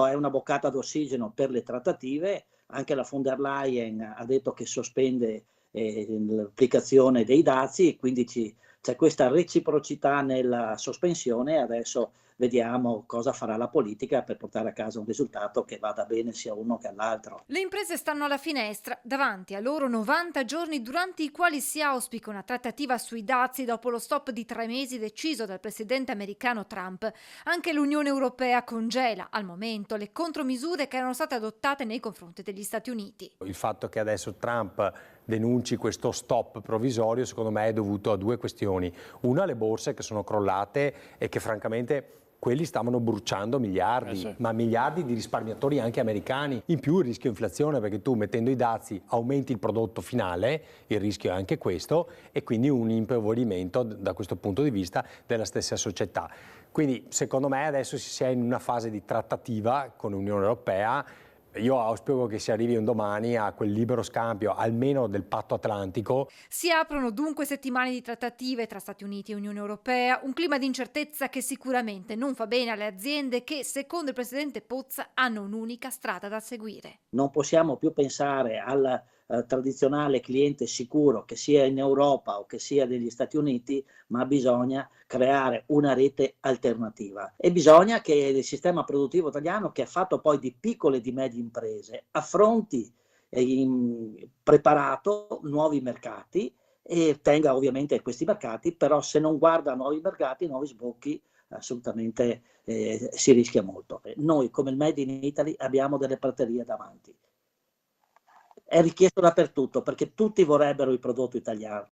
è una boccata d'ossigeno per le trattative. Anche la von der Leyen ha detto che sospende l'applicazione dei dazi e quindi c'è questa reciprocità nella sospensione. Adesso vediamo cosa farà la politica per portare a casa un risultato che vada bene sia a uno che all'altro. Le imprese stanno alla finestra, davanti a loro 90 giorni durante i quali si auspica una trattativa sui dazi dopo lo stop di 3 mesi deciso dal presidente americano Trump. Anche l'Unione Europea congela al momento le contromisure che erano state adottate nei confronti degli Stati Uniti. Il fatto che adesso Trump denunci questo stop provvisorio secondo me è dovuto a due questioni. Una, le borse che sono crollate e che francamente quelli stavano bruciando miliardi, Sì. ma miliardi di risparmiatori anche americani. In più il rischio inflazione, perché tu mettendo i dazi aumenti il prodotto finale, il rischio è anche questo, e quindi un impoverimento da questo punto di vista della stessa società. Quindi secondo me adesso si è in una fase di trattativa con l'Unione Europea. Io auspico che si arrivi un domani a quel libero scambio, almeno del patto atlantico. Si aprono dunque settimane di trattative tra Stati Uniti e Unione Europea, un clima di incertezza che sicuramente non fa bene alle aziende che, secondo il presidente Pozza, hanno un'unica strada da seguire. Non possiamo più pensare al tradizionale cliente sicuro che sia in Europa o che sia negli Stati Uniti, ma bisogna creare una rete alternativa e bisogna che il sistema produttivo italiano, che è fatto poi di piccole e di medie imprese, affronti preparato nuovi mercati e tenga ovviamente questi mercati, però se non guarda a nuovi mercati, nuovi sbocchi, assolutamente si rischia molto. Noi come il Made in Italy abbiamo delle praterie davanti. È richiesto dappertutto perché tutti vorrebbero il prodotto italiano.